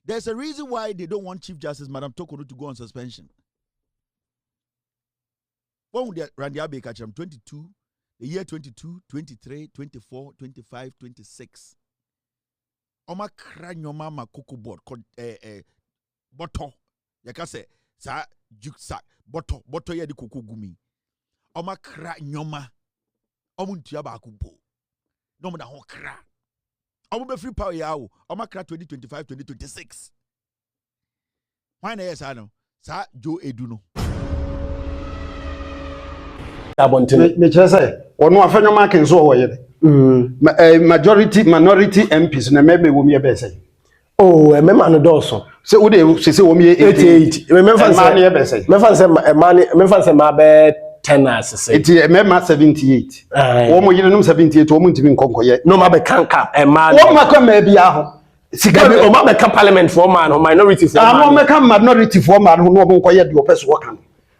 There's a reason why they don't want Chief Justice Madam Tokono to go on suspension. When we Randy Abe catch him 22, the year 22, 23, 24, 25, 26. Oma kra nyoma makoko board called boto. Yaka say sa juksa boto ya di koko gumi. Oma kra nyoma. Omuntu yaba akupo. No mo da ho kra. Omo be free power yawo. Oma kra 2025 2026. Why na yes ano? Sa Joe Eduno. Me say ono afenyo marking so wo yede. Majority minority MPs na mebe wo me be say. Oh, remember no doso. Se wo de se wo me 88. Remember say. Me fan say ma be 10 as say. It remember 78. Wo mo yire no 78 wo mo ntimi nkonkoye. No ma be kanka e ma. Wo ma kwa ma bia ho. Sika o ma be ka parliament for man or minority for man. Ah, no me ka minority for man no mo nkoye de opeso wo kan.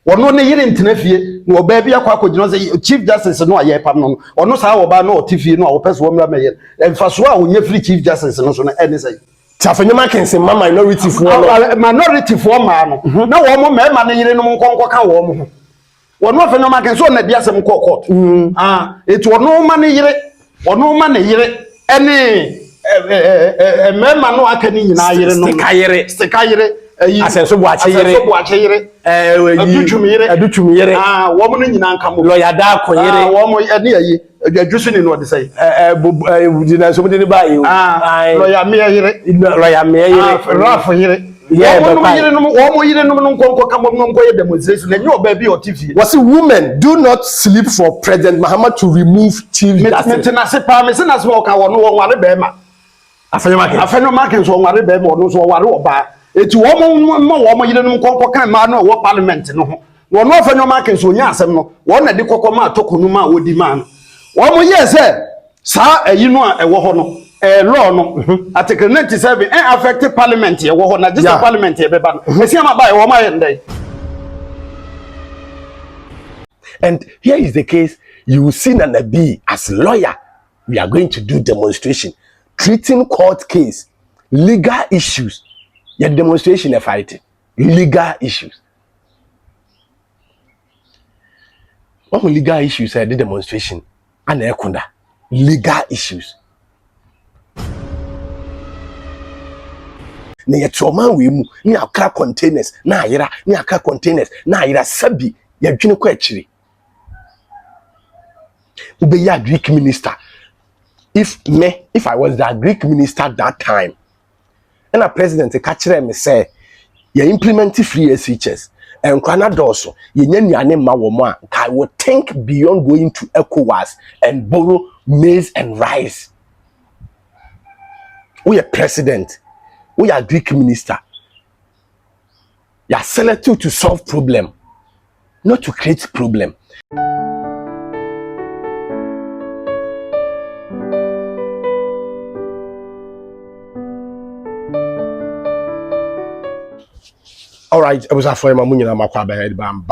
Ono ne yire ntena fie no oba bia kwa akogino say Chief Justice no aye pam no ono saa oba no otifie no opeso wo mra meye. Emfaso a onye free Chief Justice no so no ene say. Tafanyama kense ma minority for no. Minority for man no. Na wo mo ma ne yire no nkonko ka wo mo ho. Ono afanyama kense o na dia sem ko court. Etu ono ma ne yire ene mema no aka ni nyina yire no. Stika yire. Asenso bo acheyire adutwum yire wo mo nyina nka mo lawyer da ko yire wo mo ene ayi adwusu ni no de say dina so mo de ba yi lawyer me yire raf yire wo mo yire no nkonko ka mo nkonko ye demonstration na nyo ba bi o TV was women do not sleep for President Muhammad to remove Chief Justice me se pa me se na so ka wo no wo ware be ma afenyo market so ware be ma no so ware oba eti wo mo yire no nkonko kan ma no wo parliament no ho wo no afenyo market so nya asem no wo na de kokko ma tokonu ma wodi ma no wo mo ye se sa ayi no a ewo ho no law no article 97 affect parliament ye wo ho na just parliament ye be ba no esi ama ba wo ma ye ndai. And here is the case. You see Nanabi as lawyer, we are going to do demonstration treating court case, legal issues. Your demonstration a fighting legal issues. What legal issues are the demonstration? And ekunda legal issues. Na ye trauma we mu ni akra containers na ayira ni akra containers na ayira sabi ya dwene ko akiri. Ube ya Greek minister. If I was the Greek minister that time, and a president catch me say, you implement free SHS and Canada also, I would think beyond going to ECOWAS and borrow maize and rice. We are president, we are Greek minister. You are selected to solve problem, not to create problem. All right, it was a for my money na makwa ba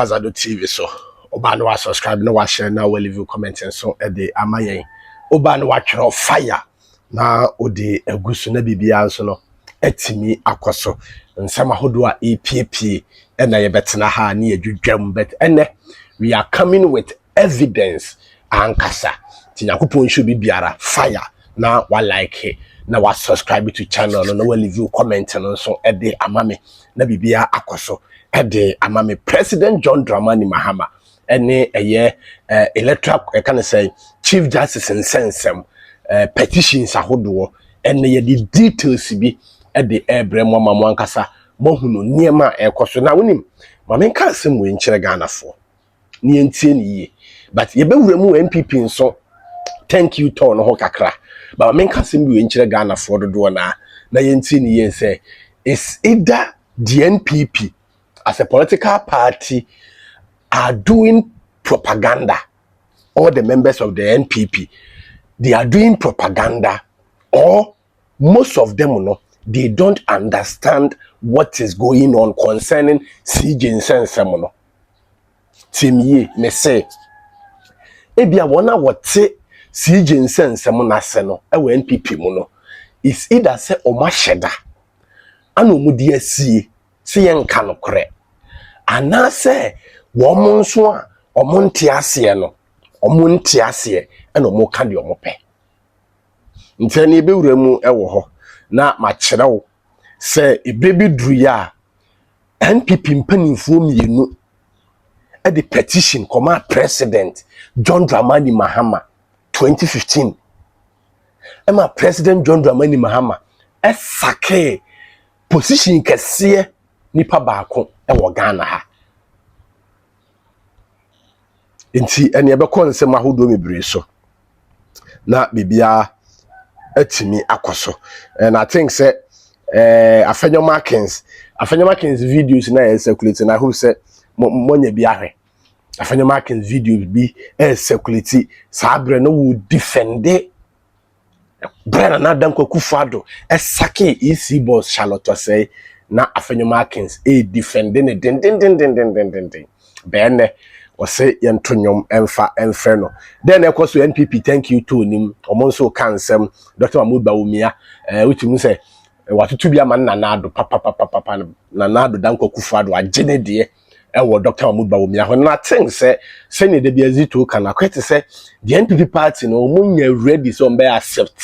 Addo TV so oba no subscribe no wa share na leave you comment and so e dey amayen oba no wa twere fire na odi agusu na bibia so no etimi akoso nsama hodo a EPP e na ye betena ha na yedwudwam bet ene we are coming with evidence ankasa tinyakopon should be biara fire na wa like na wa subscribe to channel no wa leave you comment and so e dey amame na bibia akoso ede amame President John Dramani Mahama ene eye electoral can say Chief Justice nsensem petitions ahodo ene ye the details bi ede ebre mo mamo ankasa mohunu niema ekoso na wonim mame nka asem we nkyere Ghana fo ni entie ni ye but ye bewura mu NPP nso thank you to no ho kakra but mame nka asem we nkyere Ghana fo dodo na ye entie ni ye say it's either the NPP as a political party are doing propaganda, all the members of the NPP, they are doing propaganda, or most of them, you know, they don't understand what is going on concerning CJ Nsensemono. Timye, me say, ebia wana wate CJ Nsensemono seno, ewe NPP mono, is either say omasheda, ana omudi asie se yenka no kore ana se wo mo nso a omonte ase no omonte ase ana omo ka de omo pe ntani ebewura mu ewo ho na ma kyerɛw se ebebi duru ya NPP mpanimfo mienu e the petition koma president John Dramani Mahama 2015 Emma President John Dramani Mahama sake position kese nipa baako wo Ghana ha enti ene ebekọ nsem ahodo mebre so na bibia atimi akoso and I think say Afenyo Markins videos na circulate na I hope say monye bi ahwe Afenyo Markins videos bi circulate sabre no will defend Brian na Adam Akufo-Addo sake EC boss Charlotte say na Afenyo Markins defending it den ben o say yentonyom emfa no then e so NPP thank you to nim omonso kansem Dr. Bawumia which means say watutu bia man na Addo papa na Addo Danko Akufo-Addo agene de wo Dr. Bawumia ho na think say ne de bia zito kana kwete say the NPP party no omunya ready so mbe accept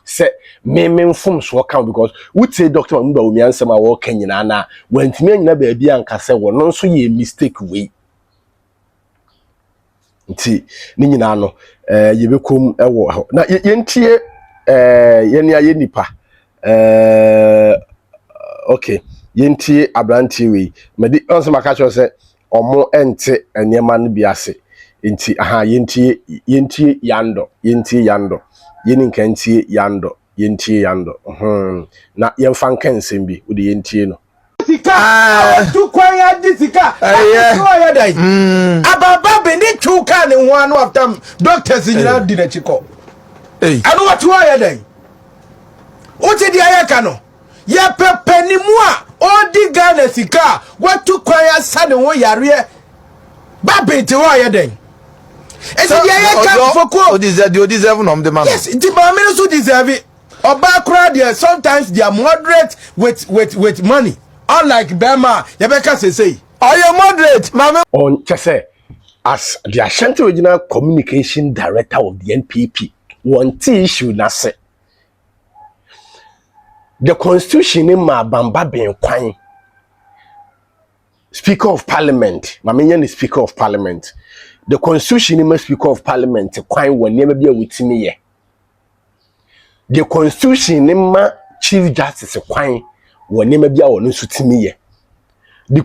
say me mfom so kan because we say Dr. Bawumia nsem a wo kan nyina na wantimi anyina ba bia nka say wo no so ye mistake we nti ni nyina no yebekom ewo na yentie yenia yenipa okay yentie abrantie we medi onso maka say omo ente enema no biase nti aha yentie yando yeni nkantie yando yentie yando na yemfa nkansem bi wo de yentie no tu kwanya disika ya dai ababa be ni chuka ne ho anu after doctors nyina di na chiko anu watu ya dai uti di ayaka no ya pepe ni mu a odi Ghana sika watu kwanya sane ho yare ba be ti wa ya dai esi di ayaka foko deserve no the man yes di ba me so deserve oba crowd there sometimes they are moderate with money. Unlike Bema, Yabeka say, are you moderate, Mama? On Chese, as the Ashanti Regional Communication Director of the NPP, one issue na say the Constitution in my Bamba Ben Kwai, Speaker of Parliament, Maminian is Speaker of Parliament. The Constitution in my Speaker of Parliament, Kwai will never be with me. The Constitution in my Chief Justice, Kwai. The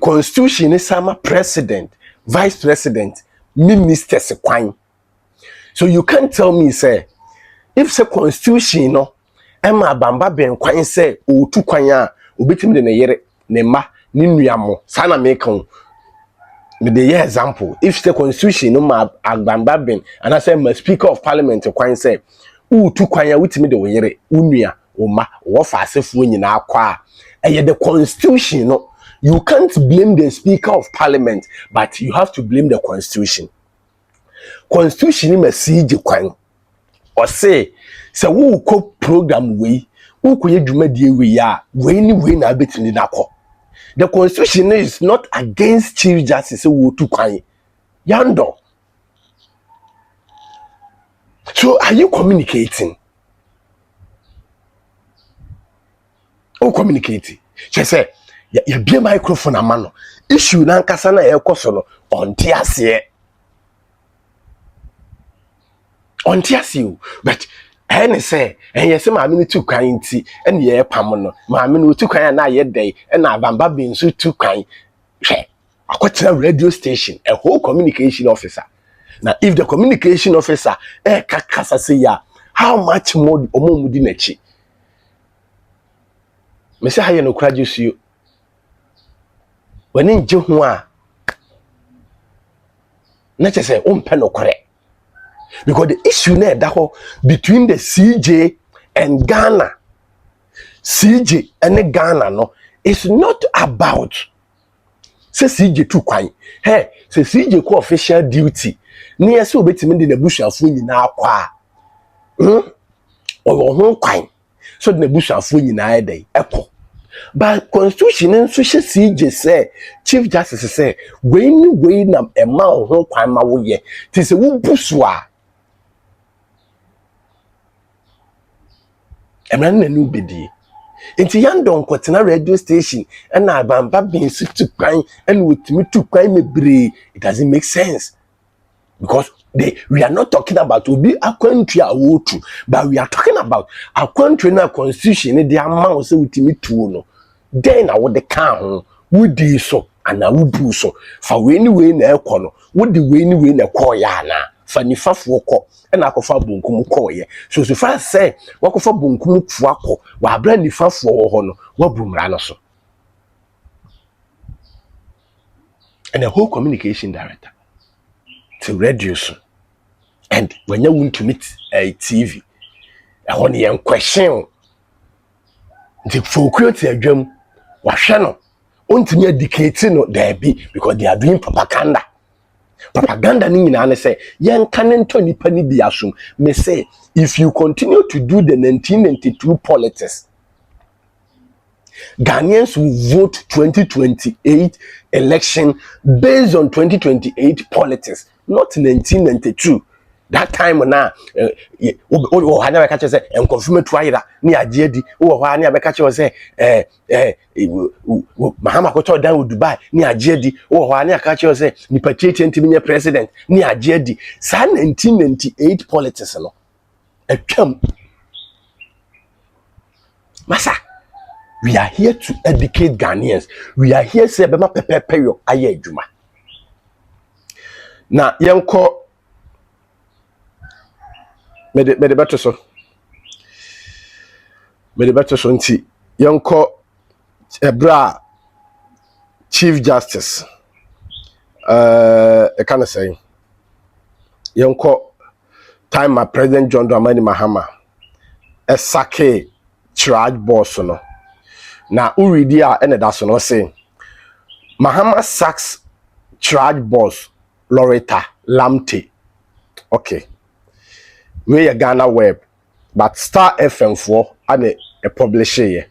Constitution is sama president, vice president, ministers kwan. So you can't tell me say if the Constitution no Emma Bamba Ben kwan say o tu kwan a obetimi de ne yere ne ma ne nuamo sana meka me the example if the Constitution no ma Bamba Ben and I say my Speaker of Parliament kwan say o tu kwan a wetimi de wo yere unua o ma wo fa asefo nyina akwa the Constitution, no, you can't blame the Speaker of Parliament, but you have to blame the Constitution. Constitution is a siege kwan. Or say who ko program we, who ko ye dwuma die we ya, we ni we na betini nako. The Constitution is not against Chief Justice who to kwan. Yando. So are you communicating? O communicate. She say, ya be microphone amano. Issue na nkasa na ekoso no onti ase. Onti ase. But ene say, yesi maame ni tu kwan nti ene ye pam no. Maame no tu kwan na ye dai na Bamba bi nso tu kwan. Hwe. Akwetena radio station, a whole communication officer. Now if the communication officer kakasa say ya, how much more omomudi nechi? Me say haye no kwaje suyo wani nje ho a na che say o mpe no kore because the issue na da ho between the CJ and Ghana CJ and Ghana no is not about say CJ tu kwan hey say CJ ko official duty na yesi obetimi de na busuafo nyina akwa o ho kwan so the busuafo nyina dey ekọ But constitution and social CJ say, Chief Justice say, when nam a man who kwam away, tis a woo buswa. A man a new biddy. Into young don quatina radio station, and I bamba being sick to crying, and with me to cry me brie. It doesn't make sense. Because we are not talking about to be a country but we are talking about a country na constitution, the amount so with me too no. Then I would the count would do so and I would do so. For anyway na ekono, would the way anyway na koyana. For ni fafo and I could bunkum koye. So far say, what for bunkum fuako, while brand the fafo hono, what boomranoso. And the whole communication director to reduce. And when you want to meet a TV, I want you question the focus a dream was channel. Want to educate no there be because they are doing propaganda. Propaganda ni na say yan kanen to ni pani bi asum me say if you continue to do the 1992 politics, Ghanaians will vote 2028 election based on 2028 politics, not 1992. That time na o hanya be catch say en confirm to ayira ni agedi o hanya be catch say Mahama ko to dan Dubai ni agedi o hanya catch say ni pacheche ntimi president ni agedi sa 1998 politics no atwam masa. We are here to educate Ghanaians. We are here to say bema pepe yo aye adwuma. Na yenko me de beto so nti yenko ebra Chief Justice e kana say yenko time my President John Dramani Mahama esake CHRAJ boss no. Na uridi a ene da so no say Mahama sacks CHRAJ boss Loretta Lamte. Okay. We a Ghana web, but Star FM 4 and a publisher here.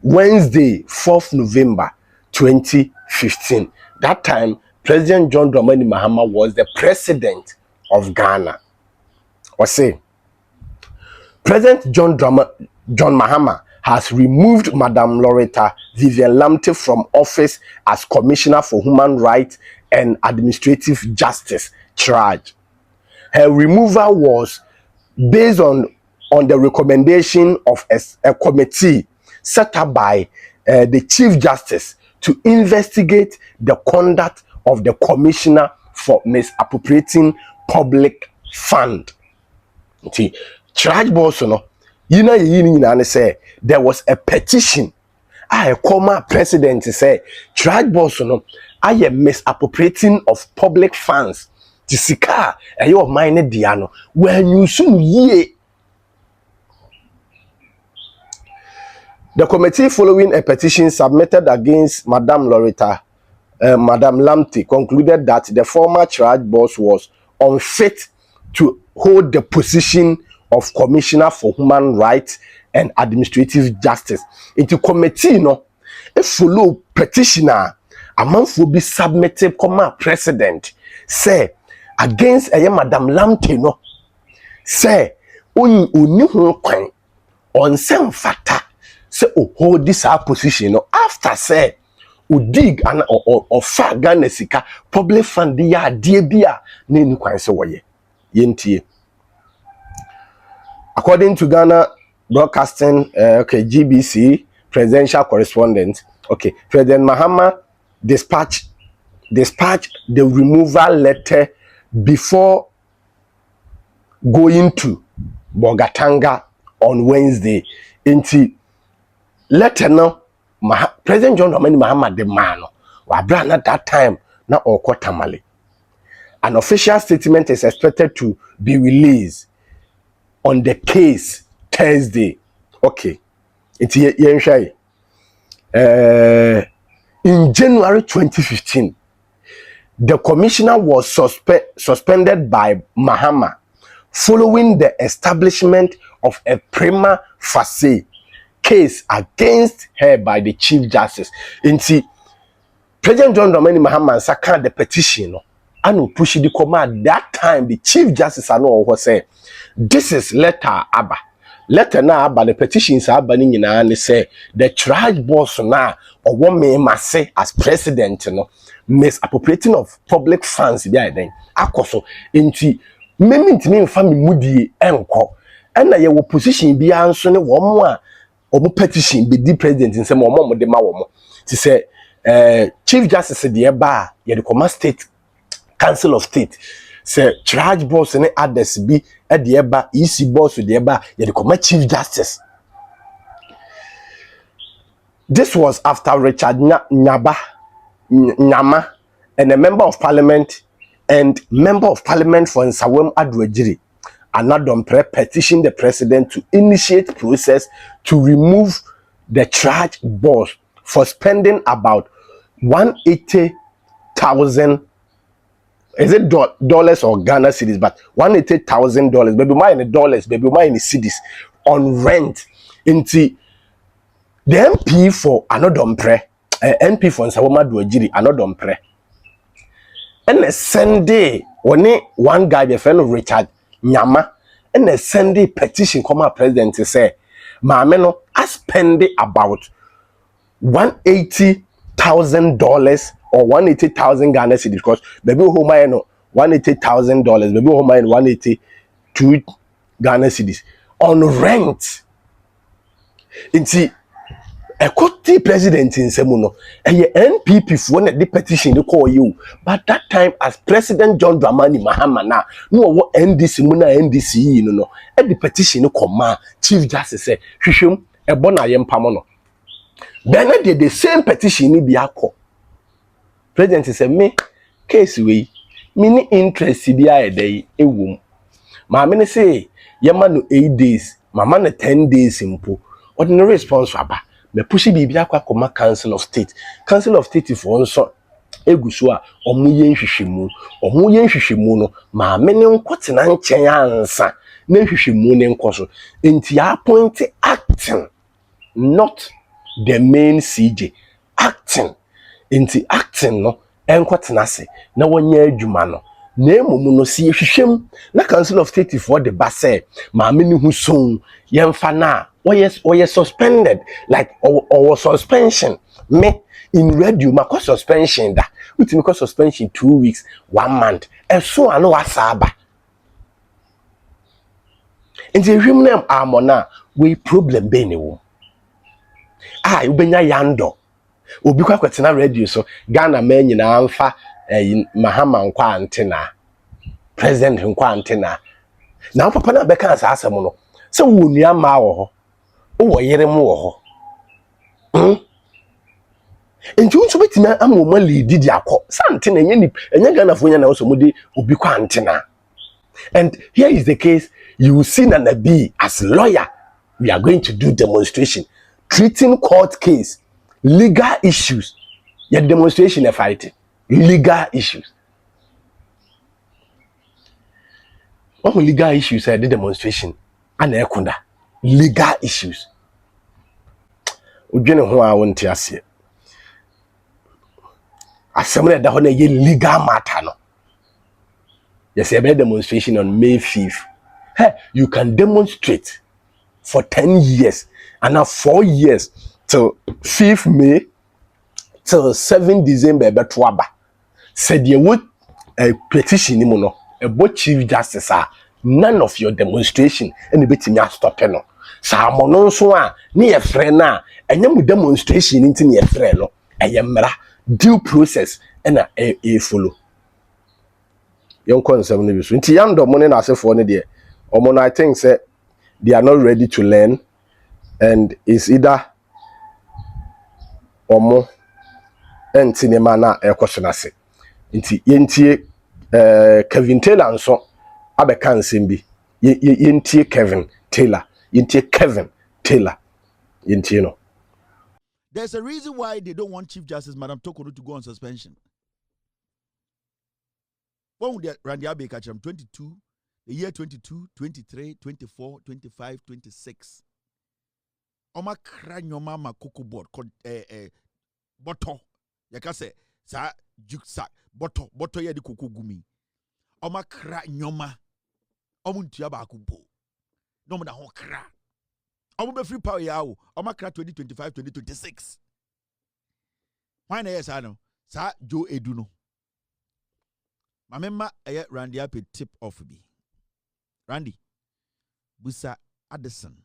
Wednesday, 4th November 2015. That time, President John Dramani Mahama was the president of Ghana. Or say, President John Mahama has removed Madam Loretta Vivian Lamte from office as Commissioner for Human Rights and Administrative Justice, CHRAJ. Her removal was based on the recommendation of a committee set up by the Chief Justice to investigate the conduct of the Commissioner for misappropriating public fund. See, CHRAJ boss no, you say there was a petition. I call president to say CHRAJ boss no, I am misappropriating of public funds. Tisika ayo of mine diano when you soon ye. The committee following a petition submitted against Madam Loretta Madam Lamte concluded that the former CHRAJ boss was unfit to hold the position of Commissioner for Human Rights and Administrative Justice. Into committee no a follow petitioner a month will be submitted come president say against Madam Lamte no say oni ho kwan on sem fata say hold this position no after say dig and or fa Ghana sika public fund ya die bia na ni kwan say woye yentie. According to Ghana Broadcasting GBC presidential correspondent, President Mahama dispatched the removal letter before going to Bogatanga on Wednesday. Into letter no President John Dramani Mahama the man wabra at that time na okotamale. An official statement is expected to be released on the case Thursday. It's in January 2015. The commissioner was suspended by Mahama following the establishment of a prima facie case against her by the Chief Justice. Inti President John Dramani Mahama second the petition no and push the command that time the Chief Justice ano what say this is letter aba letter na aba the petitions aba ni nyina ne say the CHRAJ boss na or one me must say as president no misappropriating of public funds bi then akoso inti me family mudi enko and na ye position bi anso ne wo mo a omo petition be the president in some omo de ma wo mo ti say Chief Justice de ba ye the command state Council of State say CHRAJ boss ne others bi de ba EC boss de ba ye the command Chief Justice. This was after Richard Nyama and a member of parliament for Nsawam Addo Addo petitioned the president to initiate process to remove the CHRAJ boss for spending about 180,000, is it dollars or Ghana cedis, but $180,000, baby mine in dollars, baby mine in cedis on rent into the MP for Addo NP for Nsawam Addo Addo and a Sunday one guy the friend of Richard Nyama and a Sunday petition come out president to say Mameno I spend about $180,000 or 180,000 Ghana cedis because baby home I know $180,000 baby home I 182 Ghana cedis on rent. Inti Ekoti president in Semuno, and your NPP for the petition to call you. But that time, as President John Dramani Mahama, no what NDC Muna NDC, you know, and the petition to come, Chief Justice said, Shishum, a bona yem pamono. Then I did the same petition in Biako. President said, me, case we, mini interest CBI a day, a womb. My mini say, Yamano 8 days, my man 10 days simple. Ordinary response for me pushi bibia kwa koma Council of State for nso eguso a omuye nhwehwemu no ma me ne nkotena nchen ansa na nhwehwemu ne nkoso enti appoint acting not the main CJ acting enti acting no enkotena se na wonya adwuma no na emumu no si ehwehwem na Council of State for the basse ma me ne hu son yemfa na or yes suspended like or suspension me in radio ma suspension da with me suspension 2 weeks 1 month and so I know asaba and the human amona we problem be ni wo you benya yando obi kwa kwetena radio so Ghana man nyina amfa Mahama nkwa antena president nkwa antena na papa na beka asasem no se wo nua ma wo ho wo yere mu wo ho enju nso betimi amoma lead di akọ sante na enye Ghana fo nya na so mudi obi kwa antena. And here is the case, you will see Nanabi as lawyer, we are going to do demonstration treating court case legal issues. Your demonstration a fighting legal issues. What legal issues are the demonstration and ekunda legal issues. Ujene ho a wonte ase. Assembly da ho na ye legal matter no. Yes, a demonstration on May 5th. Hey, you can demonstrate for 10 years and now 4 years till 5th May till 7 December betwaba. Said you would a petition no a both Chief Justice none of your demonstration and bit me stop no. Sa mono so a ne ye frɛ na enye mu demonstration nti ne ye frɛ no eyemra due process and a follow. Young concern no so nti yam do mo ne na asefo ne de omo no I think say they are not ready to learn and it's either omo enti ne ma na ekoso na se nti yentie Kevin Taylor nso abeka nsem bi yentie Kevin Taylor yentie no. There's a reason why they don't want Chief Justice Madam Tokono to go on suspension. When would Randy Abe catch him? 22, the year 22, 23, 24, 25, 26. Oma kra nyoma ma cocoa board bottle. Yaka say sa juksa bottle ye di cocoa gumi. Oma kra nyoma. Omuntia ba kubo. No mo da ho kra. Omo be free power ya o. Oma kra 2025 2026. Why na yes ano? Sa Joe Eduno. Mamema eye Randy up tip off bi. Randy. Busa Addison.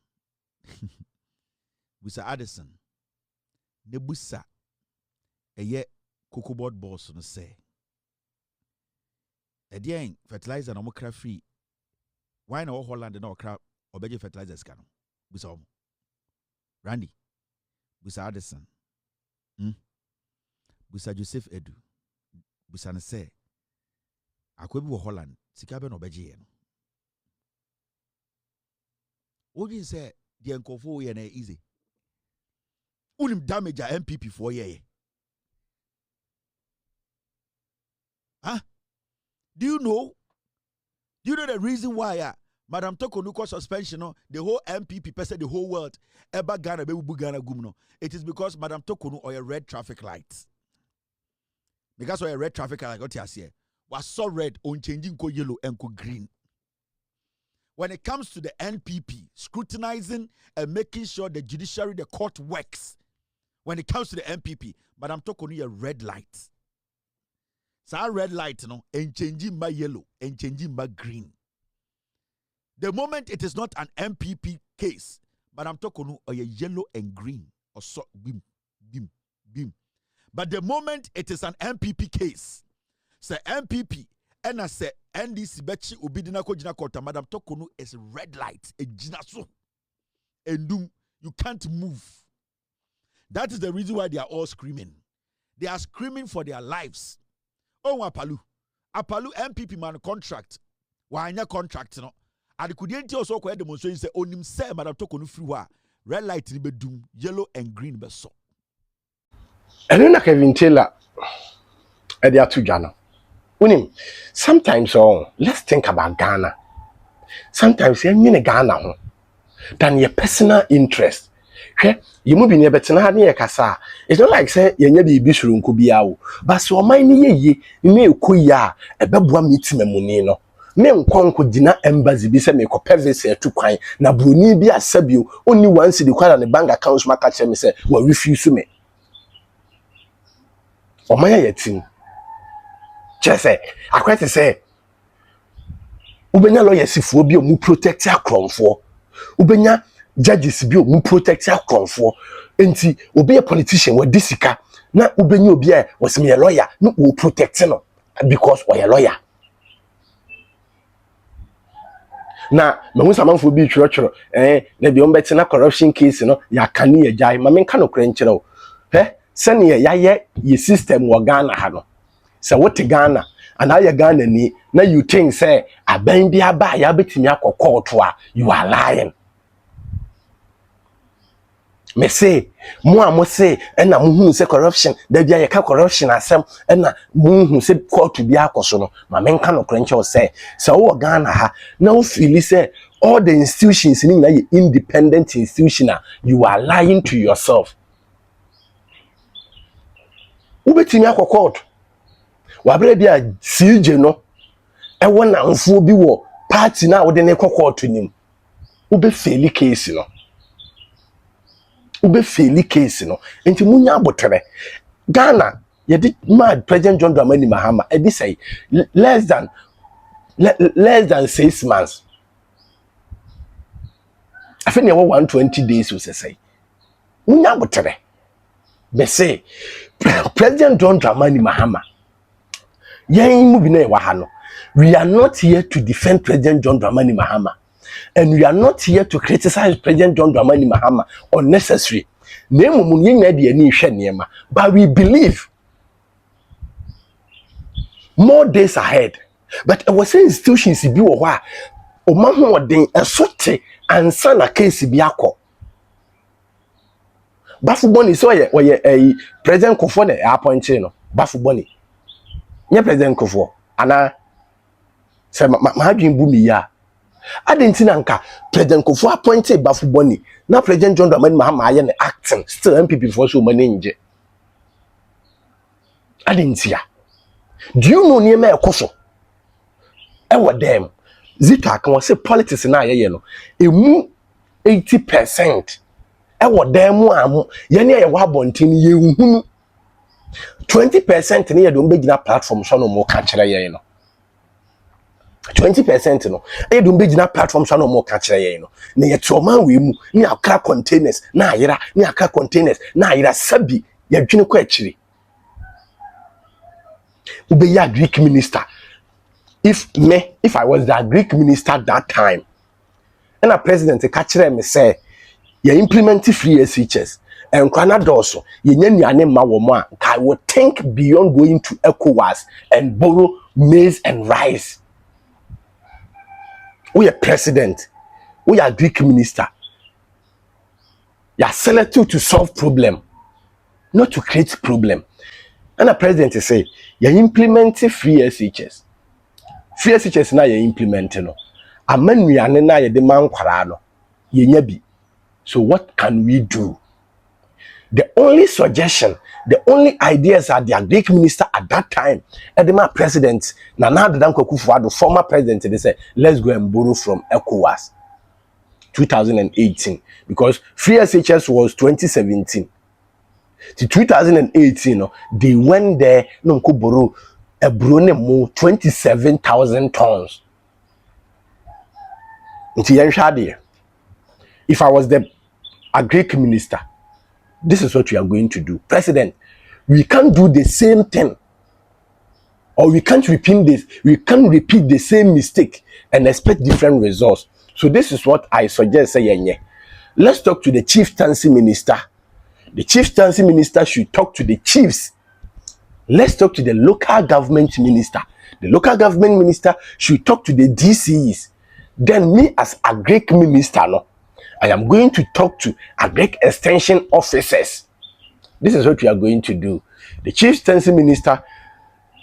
Busa Addison. Ne busa eye cocoa board boss no say. Edien fertilizer no mo kra free. Why na Holland na okra obeje fertilizers ka no. Busa omo. Randy. Busa Addison. Busa Joseph Edu. Busa ne say. Akwebi wo Holland sika be no obeje ye no. Oji say the enkofo ye na easy. Unim damage a NPP for ye. Huh? Do you know the reason why Madam Tokonuko suspension the whole NPP person the whole world eba Ghana be Ghana gumno. It is because Madam Tokonu or a red traffic light. Because or a red traffic light got here was so red on changing ko yellow and ko green. When it comes to the NPP scrutinizing and making sure the judiciary, the court works, when it comes to the NPP, Madam Tokonu a red light. So red light, and changing my yellow and changing my green. The moment it is not an NPP case, Madam Tokonu or a yellow and green or so beam. But the moment it is an NPP case, say NPP and I say NDC Bechi Ubidina Kojina Kota, Madam Tokonu is red light, a jinaso, and doom, you can't move. That is the reason why they are all screaming. They are screaming for their lives. Oh, Apalu NPP man contract. Why any contract? No, and could you also quite demonstrate say on him say Madam Tokonu free wa red light in bedum, yellow and green beso. And then Kevin Taylor, they are two Ghana. Unim, sometimes let's think about Ghana. Sometimes you mean Ghana than your personal interest. Okay, you move in your better near Kasa. It's not like say you never be bishurun kubiao, but so mine ye me kuya a babwa meet me munino. Me unkonko dina embassy be me ko pevese to kwine na bruni bi asabio only once the kwala the bank account maka che me say we refuse me. O maya yetin. Chese, akwete say ubenya lawyers if bi o mu protect akromfo. Ubenya judges bi o mu protect akromfo. Enti obi a politician we disika na ubenya obi a was me a lawyer no wo protect no because we a lawyer. Na me hu samanfo bi twero na bi on betina corruption case no ya kane ya jai ma men ka no kra nkyere o. Sene ya ye system wo Ghana ha no. Se what Ghana and now you Ghana ni na you think say aban bia ba ya betimi akọ to a you are lying. Me say mo say na mo hu say corruption da bia ye ka corruption asem na mo hu say court bia akoso no ma men ka no krenche say wo Ghana ha na o feel say all the institutions ni na ye independent institution you are lying to yourself. Wo betimi akọ court wabre bia CJ no e wona mfo bi wo party na wo de ne court nim wo be fail case no enti munya abotere Ghana ye did mad President John Dramani Mahama e be say less than 6 months I think there were 120 days we say munya abotere be say President John Dramani Mahama we are not here to defend President John Dramani Mahama, and we are not here to criticize President John Dramani Mahama unnecessary. But we believe more days ahead. But our institutions be wa o ma ho den esote ansa na case bi akọ. Bafuboni so ye President Kofo na appoint no. Bafuboni nye President Kofo ana se ma hadwin bu mi ya Adentina nka President Kofu appointed Bafu Boni. Now President John Dramani Mahama aye acting still NPP for so many nje. Adentia. Do you know near me ekoso? Ewo dem. Zito akan say politics na aye no. Emu 80%. Ewo dem mu amu. Ye ne ye wa bontin ye hunu. 20% ne ye do mbegina platform so no mo ka kire ye no. 20% no e do mbegina platform so no mo ka kire ye no. Ne ye trauma we mu ne akra containers na ayira ne akra containers na ayira sabi ye dwene ko akire. Ube ya Greek minister. If I was the Greek minister that time, and a president catch me say, you implement free SHS and Canada also, I would think beyond going to ECOWAS and borrow maize and rice. We are president, we are Greek minister. You are selected to solve problem, not to create problem. And a president say, you implement free SHS. Free SHS na you implement no. Amen we ane na ye de man kwara no. Ye nya bi. So what can we do? The only suggestion, the only ideas are the Greek minister at that time, Edema president, Nana Addo Kufuor, former president, they said, let's go and borrow from ECOWAS. 2018. Because free SHS was 2017. To 2018, no, they went there, no borrow a brone mo 27,000 tons. If I was the Greek minister, this is what we are going to do. President, we can't do the same thing. Or we can't repeat this. We can't repeat the same mistake and expect different results. So this is what I suggest. Let's talk to the chieftaincy minister. The chieftaincy minister should talk to the chiefs. Let's talk to the local government minister. The local government minister should talk to the DCEs. Then me as a Greek minister, no, I am going to talk to a Greek extension officers. This is what we are going to do. The chieftaincy minister,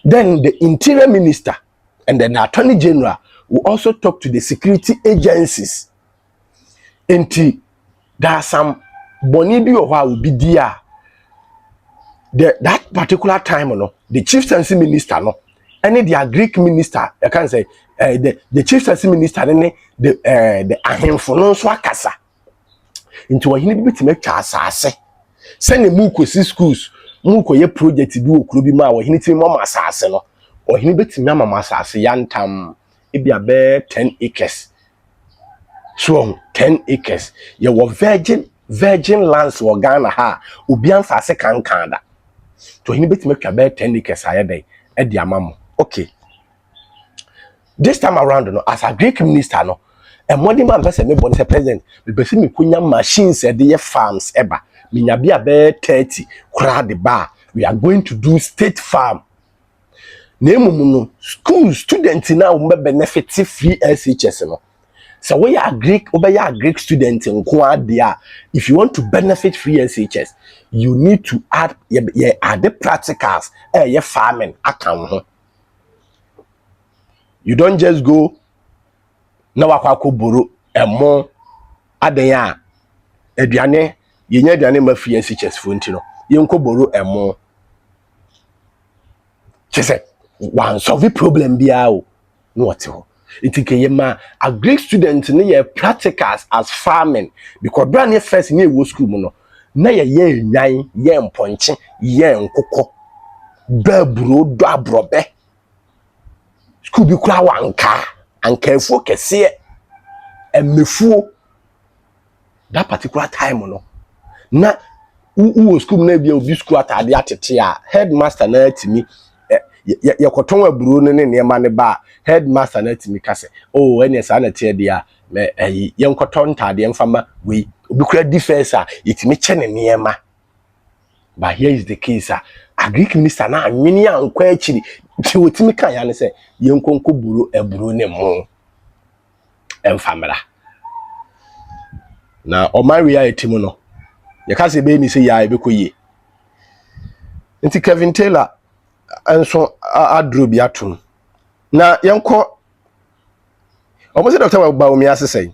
then the interior minister, and then the attorney general will also talk to the security agencies. Until there are some Bonibi or will be there. That particular time, no, the chieftaincy minister, no, any the Greek minister, I can say the chieftaincy minister, the ahemfo so akasa. Into a hini to make chasase. Send a muko si schools, muko ye project do okrubi ma or hini mama asase no, or hini bit mama asase yantam it be a bear 10 acres. So 10 acres. You were virgin lands were Ghana ha ubian sase kan kanda. To him bit make about 10 acres a day at the amamo. Okay. This time around, no, as a Greek minister, no, and one man person me born president, we be me punya machines at the farms eba. Me nya be about 30 crowd the bar. We are going to do state farm. Name no school students now benefit free SHS no. So we are Greek, a Greek student in Kwadia. If you want to benefit free SHS, you need to add the practicals, your farming account. You don't just go na wakwako buru more adenya eduane yenye eduane ma free SHS fonti no. Yenko buru more. She said, one solve problem biao. No what you. It is a Greek student near practicals as farming because brand new first near wo school no na ye nyan ye mponche ye nkoko babro do abrobe school bi kura wanka ankafu kese emefuo that particular time no na wo school na bia obi school atade atete a headmaster na atimi ye koton aburo ne nema ne ba headmaster na atimi kase oh ene sa na tie dia me ye nkoton tade mfama we obi kura defense a yetimi chene nema. But here is the case a Greek minister na anwini ankwa akiri ti wotimi kan ya ne se ye nkonko buro aburo ne mo emfamra na o my reality mu no ye kase be mi se ya ebekoye nti Kevin Taylor and so Addo bi atum na yenko Almost Dr. Bawumia say.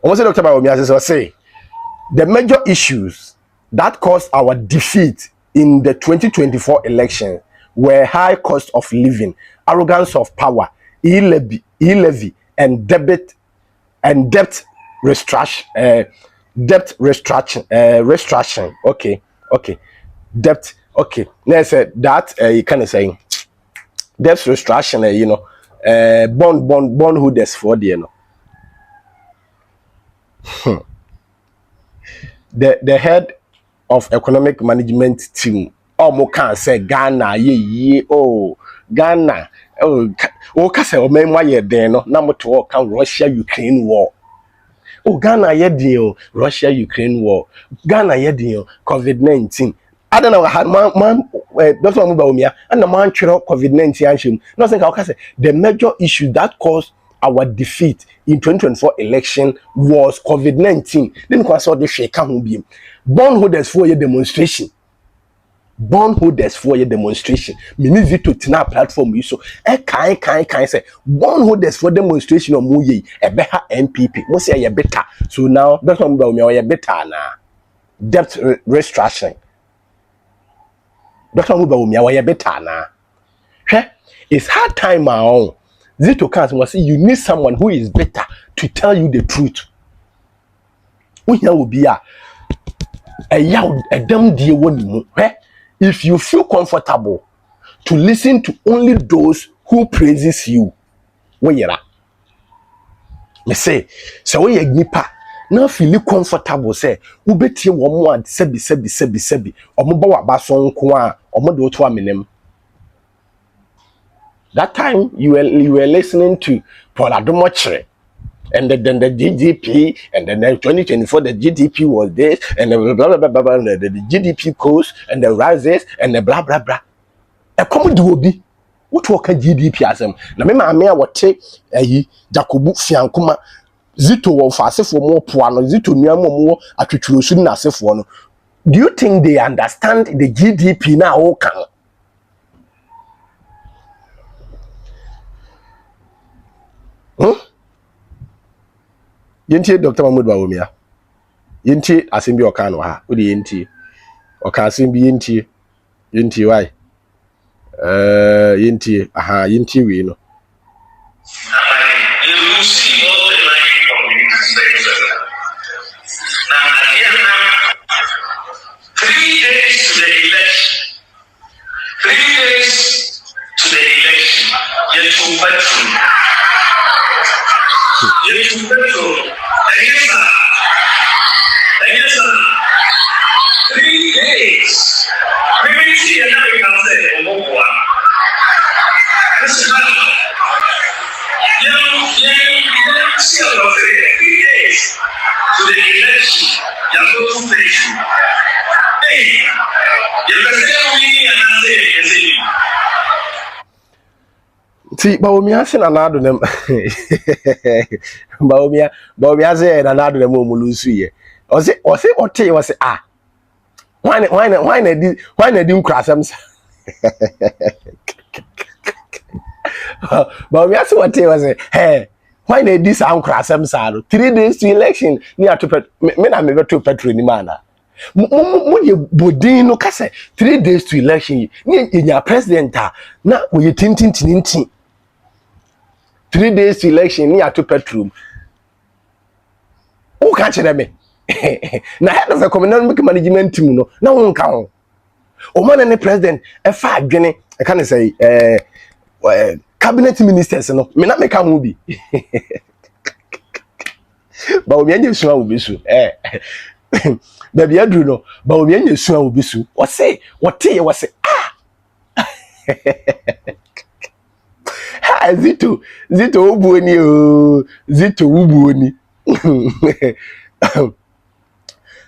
Almost Dr. Bawumia say the major issues that caused our defeat in the 2024 election were high cost of living, arrogance of power, e-levy, and debt restriction. Restriction. Okay. Debt. Okay. Let's say that you kind say debt restriction. Bond holders for the the head of economic management team. Mo can say Ghana Ghana kase o memwa ye den no na moto kan Russia Ukraine war. Ghana ye den Russia Ukraine war. Ghana ye den COVID-19. I don't know man Dr. Bawumia and the man chiro COVID-19 anshim. No think I say the major issue that caused our defeat in 2024 election was COVID-19. Then we saw the shake can be bondholders for your demonstration. Bondholders for your demonstration. Me need to tina platform you so kind say bondholders for demonstration or muye e better NPP. Mo say you better. So now that's what we are better now. Debt restriction. That's what we are better now. It's hard time my own. Zito Kans must say you need someone who is better to tell you the truth. When you will be a damn dear one. If you feel comfortable to listen to only those who praises you, where you are. Me say, so when you nipa, now feel comfortable say, ubeti one more sebi. Omoba wa bason kwa, omodo to aminem. That time you were listening to Paul Addo, and then the GDP, and then 2024 the GDP was this, and the blah blah blah, and the GDP goes, and the rises, and the blah blah blah. A common do be what work GDP as them. Na me ma what take Jacobu Fiankuma Zito wo fase for more poano Zito nuamo more atwitwurosu na asefo no. Do you think they understand the GDP now o kan? Yenti Dr. Mahmoud Bawumia. Yenti asimbi okano ha. Udi yenti. Okasimbi yenti why? Yenti yenti we no. You see all the line communities. Now, 3 days to the election. 3 days to the election. Yet to petrol. Yet to petrol. Yes, sir. 3 days. Maybe see another can say, oh, this is not. You see a lot of 3 days to the election. You're so patient. Hey, you can say we and I say, See, Bawumia say nanado nem. Bawumia say nanado nem omulusu ye. O say why na di nkrasem sa. Bawumia say what was say hey why na di sa nkrasem sa 3 days to election ni atopet me na me beto petro ni mana. Mo ye bodin no kase 3 days to election ni enya president na we tintin 3 days to election ni atopet who can't tell me na head of a economic management team no na won ka ho o man and the president e fa adwene e can say cabinet ministers no me na me ka ho bi ba obi anya sua obi su da bia duru no ba obi anya sua obi su o say what ye was say ha Zito ubuoni o Zito ubuoni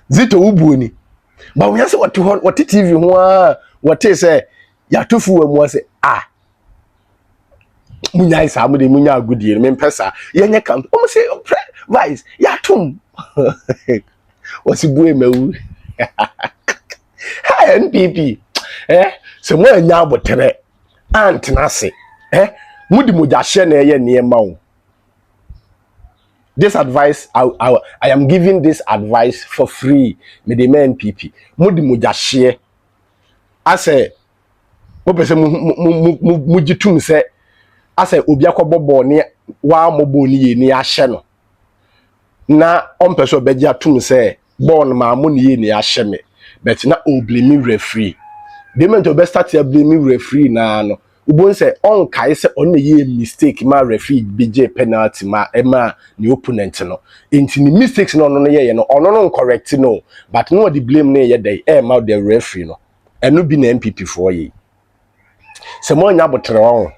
Zito ubuoni ba we say what TV ho what say ya tofu mu say munya isa mu de munya agudie me mpesa yenye camp o say vice ya tum wasibu emewu ha NPP se mo anya abotere ant na se Mudi moja share na ye niema o. This advice, I am giving this advice for free. Me the NPP. Mudi moja share. I say, mo pese mo jitum se. I say obi akobo bo ni wa mo bo ni ye ni ahye no. Na on pese obeji atum se born ma mo ni ye ni ahye me. But na o blame referee. They meant to be start to blame referee na no. Ubon say on kai say on ye mistake ma referee BJ penalty ma ema the opponent no. Into the mistakes no ye no no correct no. But no the blame na ye dey ma the referee no. And no be na NPP for ye. Se mo nya botre on.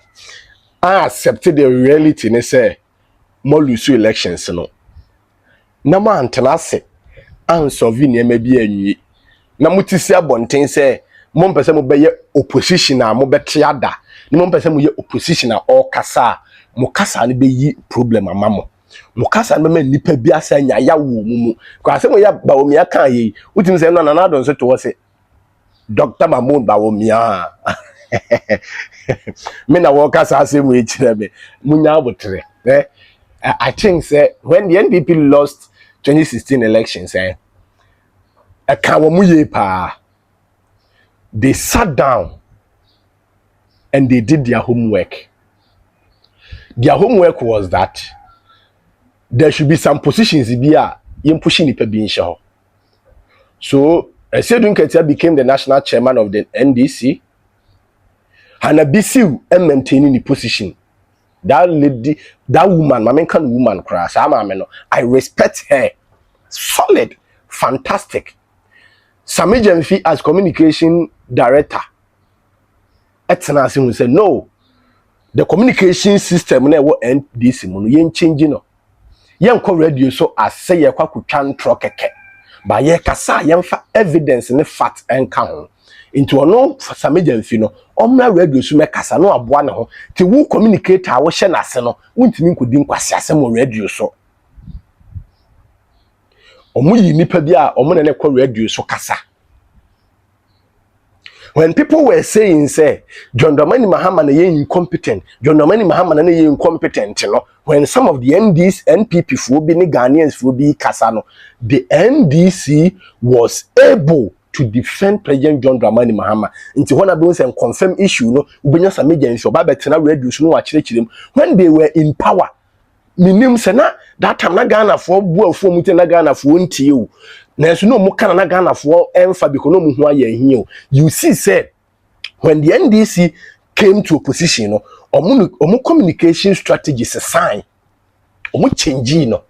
I accepted the reality ne say mo lose elections no. Na ma antena se an solve ne ma bi anwi. Na mutisi abonten say mo mpese mo beye opposition a mo bete ada. Ni mo mpese mo ye opposition a all kasa. Mo kasa ne be yi problem amamo. Mo kasa ne me nipa bi asa nya ya wo mumu. Kwa se mo ya Bawumia kan yi. Utim se no na don so to say Dr. Mahmoud Bawumia. Me na wo kasa ase mo ekire me. Munya abotre. I think say when the NPP lost 2016 elections they sat down and they did their homework. Their homework was that there should be some positions pushing the. So Sedun Ketia became the national chairman of the NDC. Hana Bisiu and maintaining the position. That lady, that woman, Mamenkan woman, I respect her. Solid, fantastic. Sami Jemfi as communication director. Etanasim said, no, the communication system never end this yen changing. Yen ko radio so as say ye kwaku chan trokeke. But ye kasa yen fa evidence ne fact and count. Into no Sami Jemfi no, omna radio so me kasa no aboa ne ho. Ti wo communicator wo hye na se no, wontimi nkodi nkwase asem radio so. Omu yi nipa bi a omu ne kwa radio so kasa. When people were saying say John Dramani Mahama na ye incompetent, John Dramani Mahama na ye incompetent no, when some of the NPP fo bi ni Ghanaians fo bi kasa no, the NDC was able to defend President John Dramani Mahama. Nti when abon say confirm issue no, ubenya Sami Jemfi oba betena radio so no wa chirechirem when they were in power. Minim se na that time na Ghana for buafo mute na Ghana for ntie o na so no mu kana na Ghana for emfa because no mu ho aye hin o. You see said when the NDC came to opposition no omu communication strategies a sign omu change no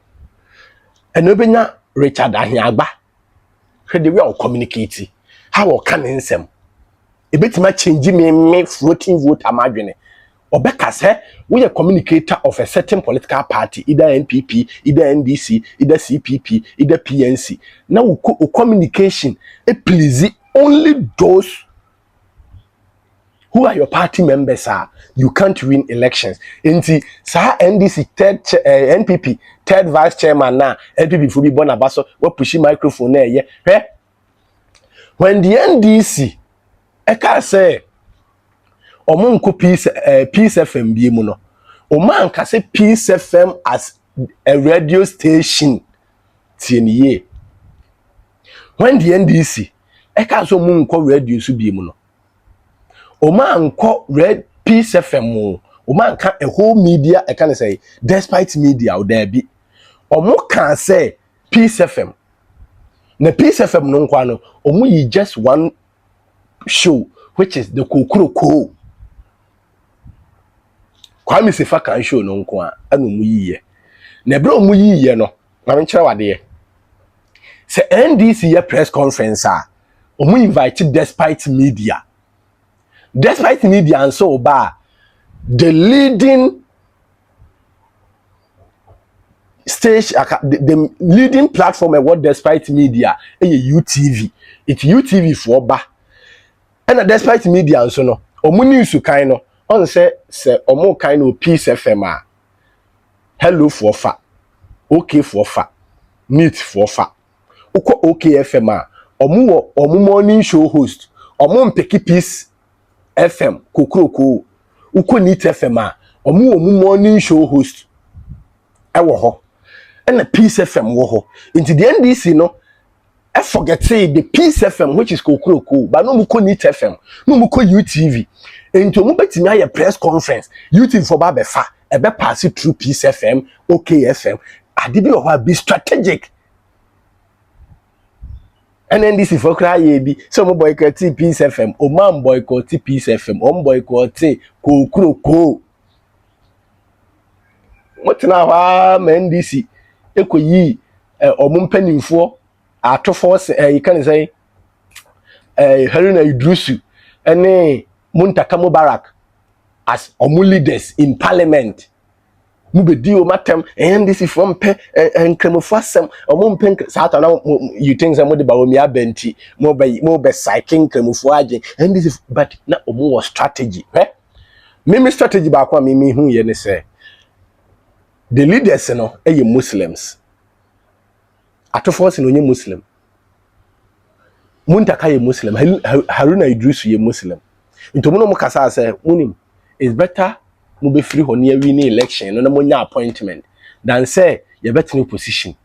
eno benya Richard Ahiagba hwe the way o communicate how o kan nsem e betima change me floating vote amadwene. Obeka say we a communicator of a certain political party, either NPP, either NDC, either CPP, either PNC. Now communication it please only those who are your party members are. You can't win elections. Inti sa NDC third NPP third vice chairman na NPP for be born abaso we push microphone na ye. When the NDC eka say Omonko Peace FM bi mu no. Oman ka say Peace FM as a radio station tieniye. When the NDC eka so monko radio so bi mu no. Oman ko red Peace FM mo. Oman ka a whole media e can say despite media o there be. Omo can say Peace FM. Na Peace FM no nkwa no, omo yi just one show which is the Kokuroko. Kwame Sefa kan show no nko a anu mu yiye na bre mu yiye no na menkyere wade se NDC ye press conference a omu invite despite media and so ba the leading stage the leading platform at what despite media UTV it's UTV for ba and despite media and so no omu news kan no on say omo kind of Peace FM a hello for fa okay for fa meet for fa uko okay FM a omo morning show host omo mpeki Peace FM kokroko uko neat FM a omu morning show host ewo ho and the Peace FM wo ho into the NDC no I forget say the Peace FM which is kokroko but no muko NIT FM no muko UTV into mu betimi aye press conference UTV for ba befa ebe pass through Peace FM OK FM ade bi o be strategic and NDC for cry bi so mo boycott Peace FM o man boycott Peace FM o boycott kokroko what na ma NDC ekoyi omumpanimfo ato force you can say Haruna Idrisu ene Muntaka Mubarak as omu leaders in parliament mu bedi o matem NDC from pe enkramofo asem omu mpe south na you think say mo de Bawumia benti mo be cycling kramofo age NDC but na omu was strategy me strategy ba kwa me hu ye ne say the leaders no eye Muslims ato force no nye Muslim Muntaka ye Muslim Haruna Idrisu ye Muslim into mo kasa say munim is better mo be free honey win election no na mo nya appointment than say ye better in position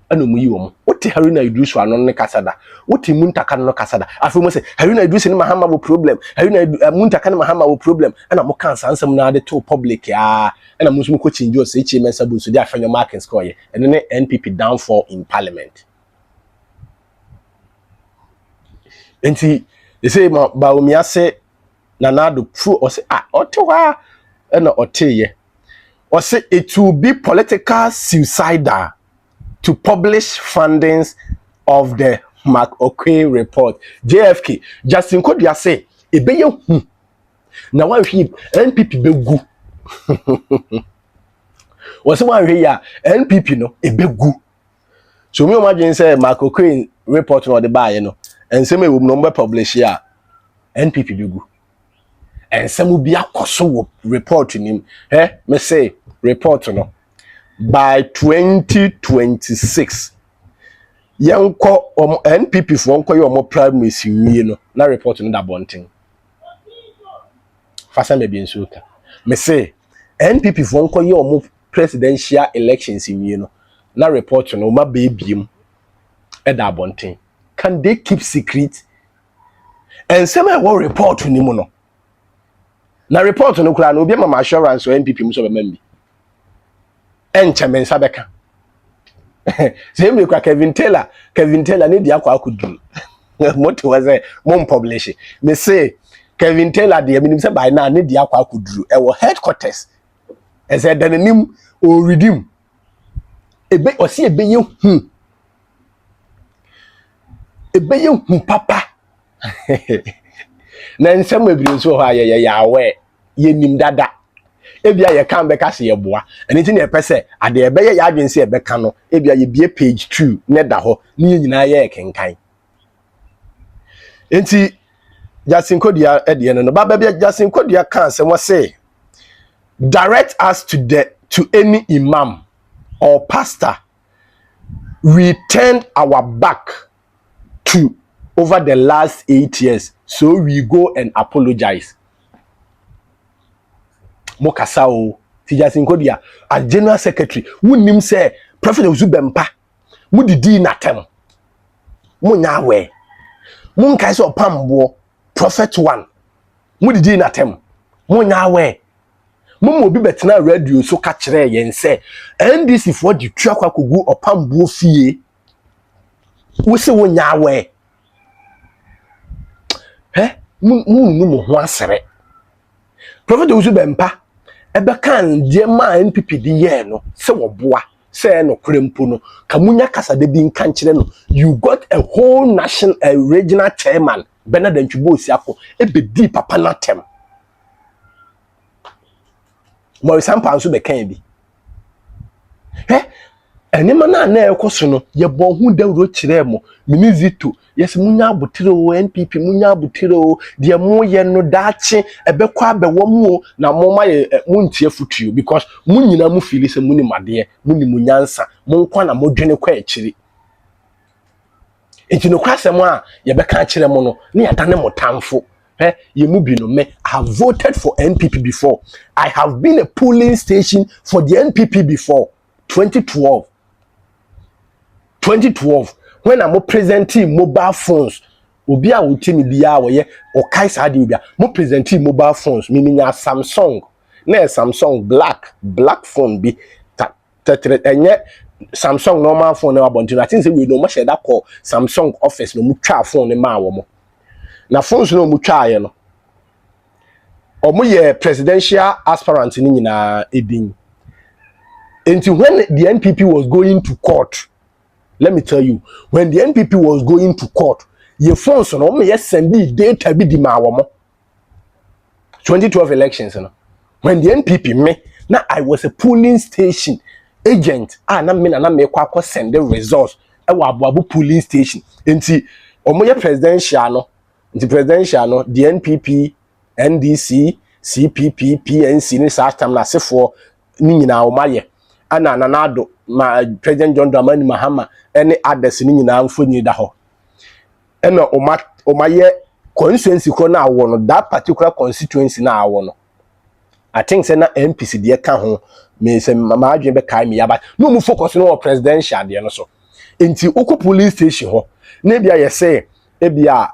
anu mu yi wo wote Haruna Idrisu ano ne kasa da wote Muntaka no kasa da afi mo say Haruna Idrisu ne mahama wo problem Haruna Muntaka ne mahama wo problem ana mo kan sansam na de to public ya ana mo so ko change o say chairman sabu so dia fanyo marking score ye and then NPP downfall in parliament. Enti they say Bawumia say Nanado fu or say otewa na oteye or say it will be political suicidal to publish findings of the McOkwe report. JFK Justin Kodia say ebeye hu na wan hwi NPP begu was one here NPP no ebegu so me imagine say McOkwe report no the buy no and say me we no publish here NPP begu and some will be akoso report him me say report no by 2026 yanko NPP for onko yo mo primary siwie no na report no da bonten fasa me bi nsuka me say NPP for onko yo mo presidential elections siwie no na report no ma be biem e da bonten can they keep secret and say me what report ni mo no na report no kura no obi ma assurance o NPP mo so be mambi enche sabeka say me kwa Kevin Taylor ne dia kwa akuduru moto was mom publish me say Kevin Taylor de minim say by now ne dia kwa akuduru e wo headquarters e say danim o redeem ebe o see ebe ye hu papa na nsem ebiri so ha ya awe ye nim dada ebia ye kan beka se ye boa eni na epese ade ebe ye adwen se ebeka no ebia ye bie page 2 ne da ho ne nyina ye kenkan enti Justin Kodia ede no baba bia Justin Kodia kan se mo say direct us to any imam or pastor we turned our back to over the last 8 years so we go and apologize Mokasa o Justin Kodia as general secretary wunim say prophet Uzubempa mudidi natem munya we munkai so pambo prophet 1 mudidi natem munya we mumo bi betena radio so ka kire yen say NDC for the twakwa kogu opambo fie wo se wonya we mu ho asere prophet Uzubempa ebe kan die ma NPP di ye no se wo boa se no krempo no kamunya kasade bi nkan kire no you got a whole national regional chairman Bernard Ntwibo Osiako ebe di papa natem mo sampa nso be kan bi enema na ekoso no ye bo hu dawro kire mo minizito yes munya abotire o NPP munya abotire o de mo ye no daache ebekwa abewo mu na mo ma ye muntie futuo because munyina mu fili se muni made muni munyansa mo nkwa na modwene kwa akiri enti no kwasem a ye beka kire mo no ne yada ne motamfo me, I have voted for NPP before. I have been a polling station for the NPP before. 2012. 2012. When I'm presenting mobile phones, obi a wotimi bia woye o kai saade obi a mo presenting mobile phones miminya Samsung na Samsung black phone bi enye Samsung normal phone na abonti I think say we no mo share that call Samsung office no mu twa phone ne ma wo mo na phones no mu twa ye no omo ye presidential aspirant ni nyina edin. Until when the NPP was going to court, let me tell you, when the NPP was going to court, your phones no me send data bi di ma wo mo 2012 elections no. When the NPP me na I was a polling station agent na me kwa send the results e wa aboabo polling station enti omo ye presidential no the NPP NDC CPP PNC ni sa time na sefo ni nyina o maye ana Addo ma President John Dramani Mahama any others ni nyina mfoni da ho ena o maye constituency ko na awo no that particular constituency na awo no I think say na MPC de ka ho me say ma adwen be kai me ya but no mu focus no presidential de no so enti uko police station ho na bia ye say e bia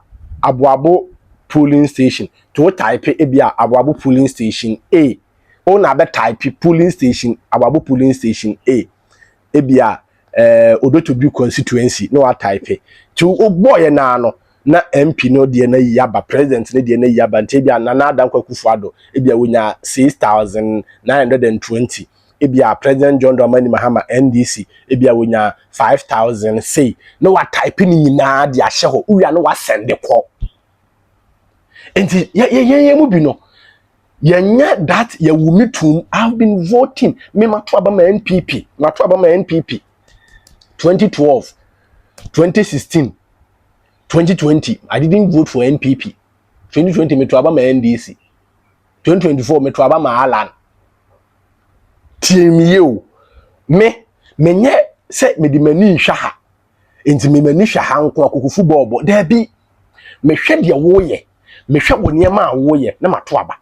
aboabo polling station to type e bia aboabo polling station A o na be type polling station aboabo polling station A e bia Odotobi constituency no type to ogboye na no na MP no de na yaba president ne de na yaba ntebia na Addo Akufo-Addo e bia wonya 6920 e bia President John Dramani Mahama NDC e bia wonya 5000 say no wa type ni nyina de ahye ho uya no wa send call enti ye mu bi no yenya that ye wumi tum I've been voting me mato aba ma NPP 2012 2016 2020 I didn't vote for NPP 2020 me to aba ma NDC 2024 me to aba ma Alan tiemiye o menye se me di mani hwa ha enti me mani hwa ha nko akoko bobo da bi me hwe de wo ye me hwe wo niam a wo ye na mato aba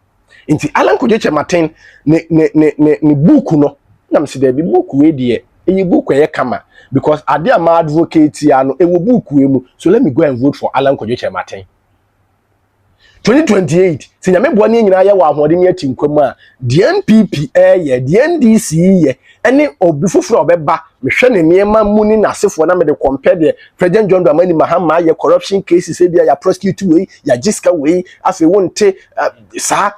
enti Alan Kojeche Martin ne book no na me se da bi book we de e book e kama because ade am advocate ya no e wo book we mu so let me go and vote for Alan Kojeche Martin 2028 sinya me bo ne nyina ya wa ahode ne atinkwam a the NPP ye the NDC ye ene obi fufuro obeba me hwe ne niema muni na sefo na me de compare the President John Dramani Mahama ye corruption cases e bia ya prosecute we ya jiska we afi wonte sa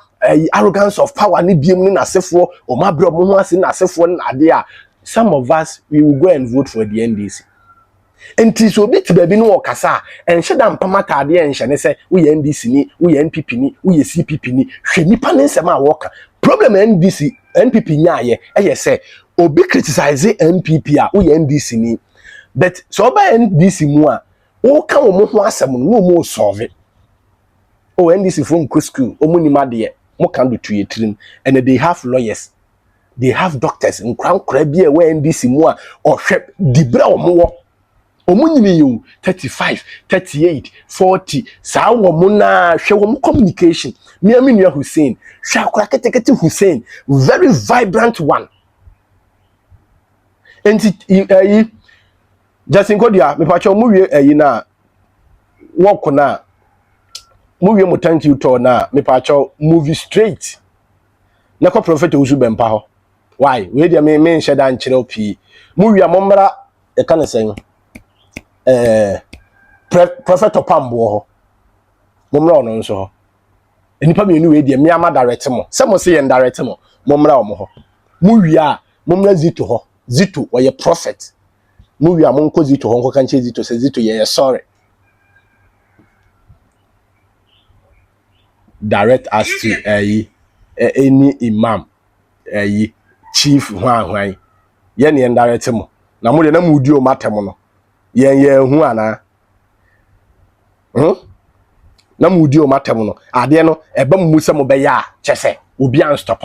arrogance of power ni biem ni na sefo o mabro mo ho ase na sefo na ade a some of us we will go and vote for the NDC. Enti so bit baby no okasa enhye da mpamata ade enhye ne se we NDC ni we NPP ni we CPP ni hwe nipa ne nsema a woka problem NDC NPP nyaaye eye se obi criticize NPP a we NDC ni but so ba NDC mu a wo ka wo ho asem no mo solve o NDC from school o mu ni made mo kan do tuyetirim and they have lawyers. They have doctors in crown crabia where NDC more or shep dibra omo nyini you 35 38 40 sa wo na hwe wo communication me aminu Hussein shakura ketekete Hussein very vibrant one enti Justin Kodia me pacho mu wie na work na mu wie mo thank you to na me pacho movie straight na ko prophet Uzubempa ho why we dey me nhye da nkyere opi mu wi amomra e ka ne sen prophet Opambo ho momra ono nso ho enipa me nu we dey me ama direct mo se mo se ye direct mo momra omo ho mu wi a momra Zito ho Zito wo ye prophet mu wi a monko Zito ho nko kan che Zito se Zito ye sorry direct as to any imam chief hwan ye ne direct mo na mo de na mudi o matem no ye hu ana na mudi o matem no ade no eba mu se mo be ya chese obi an stop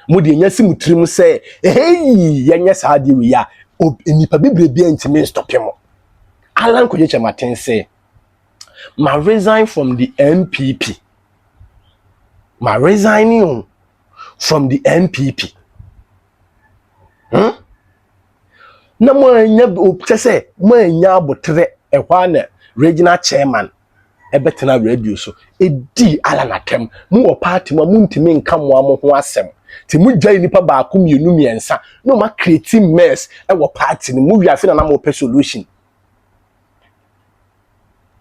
mo de nya sim trim se hey ye nya sa de wi ya enipa bibrebi antime stop mo Alan Kojeche Martin say ma resign from the NPP ma resigning from the NPP. Na mo anya opese mo anya abotre ehwa regional chairman ebetena radio so edi ala natem mo wo party mo ntimi nka mo amo ho asem ti mo gya nipa ba ko mienu miensa no ma create mess e wo party ni mo wiafe na mo pe solution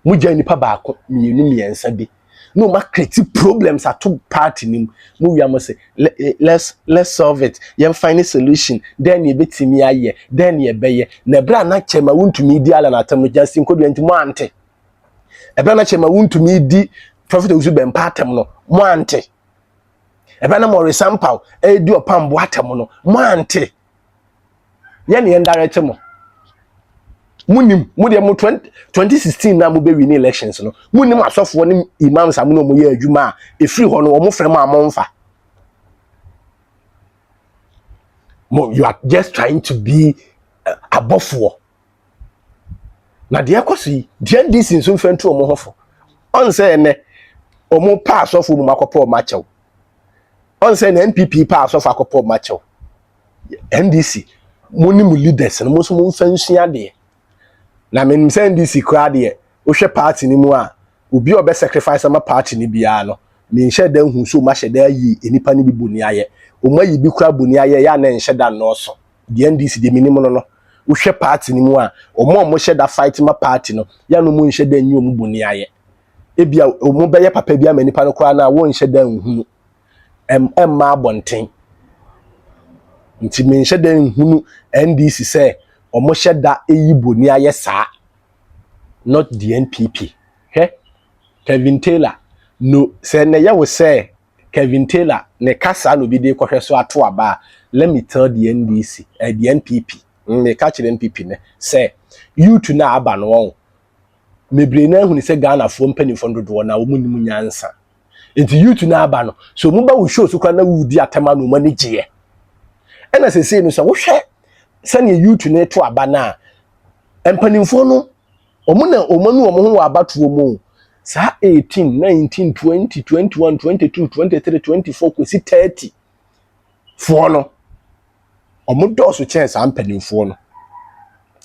mo gya nipa ba ko mienu miensa bi no ma create problems at party ni mo wia mo say let's solve it you find a solution then you betimi aye then you beye na bra na chema wuntumi di ala natem just nkodu ntimo ante ebe na chema wuntumi di prophet uzu be mpatem no mo ante ebe na mo resample di opambo atem no mo ante ye ne ndarete mo munim mu de mo 2016 na mo be win elections no munim asofo ne imams amuno mo ye adwuma e free ho no mo frem amonfa mo you are just trying to be above war na de ekosi de ndisi nso mfentu omo hofo on say ne omo pass of mu makopo machew on say na NPP pass of akopo machew NDC munim leaders no mo so mo mfansua de na menim say NDC kra de o hwe party ni mu a obi obe sacrifice ama party ni bia no me nhye da hu so ma hye da yi enipa ni bi boni aye o ma yi bi kra boni aye ya na nhye da no so de NDC de minim no uhwe party ni mu a omo hye da fight ma party no ya no mu nhye da nyi omu boni aye ebia omo be ye papa bia manipa no kra na wo nhye da nhunu ma abonten nti me nhye da nhunu NDC say omo hye da eyi boni aye saa not the NPP Kevin Taylor no say na ya we say Kevin Taylor ne kasa no bi de kohwe so ato aba let me tell the NDC the NPP me catch the NPP ne say you to na aba no won mebre na hu ni say Ghana fo mpanifo ndodo na wo munim nyansa enti you to na aba no so mu ba wo show so kwa na wo di atema no mani gye e na say no so wo hwe sane you to na to aba na mpanifo no omuna omanu omo ho abatuo mu sa 18 19 20 21 22 23 24 kwesi 30 fo no omo doso chance ampanimfo no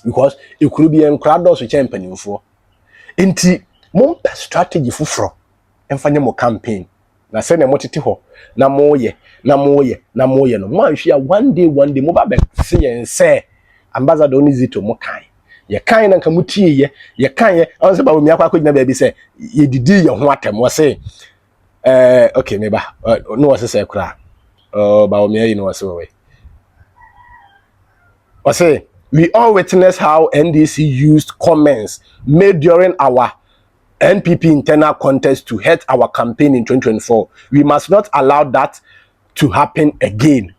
because ekuru bi enkra doso chance ampanimfo enti mompa strategy fufuro emfanye mo campaign na se na motete ho na moye no mo ahwe one day mo ba be se yen se ambassador Onizito mo kan ye kan na nka mutie ye kan ye on se Bawumia kwa kwina ba bi se ye didi ye ho atem wo se okay me ba no wo se kra Bawumia yi no wo se we o say we all witness how NDC used comments made during our NPP internal contest to hurt our campaign in 2024. We must not allow that to happen again.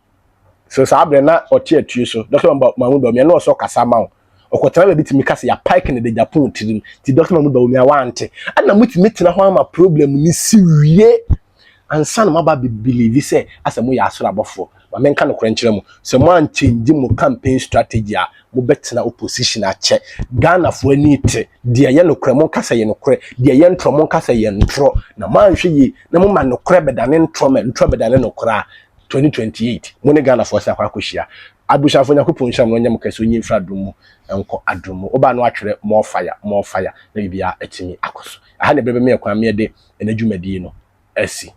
So Sabrina or Tia Tuso, Dr. Bawumia no so kasama okotara be bitimi kase ya pike ne de Japan tirim ti Dr. Bawumia wante ana mutimeti na ho ama problem ni siwie ansa na maba believe say asemo ya asoro abofo ma menka no krenkyere mu se mo an change mo campaign strategy a mo betena opposition ache Ghana fo anite de ye no kremo kasa ye no kre de ye ntro mo kasa ye ntro na man hwe yi na mo ma no kre bedane ntro bedane no kra 2028 mo ne Ghana fo sa kwa kohia abushafo nyakopon hya mo nyam kase onyi mfra dum enko adum oba no atwere more fire na bibia atimi akoso aha ne brebe me kwa me de enadwumadi no asi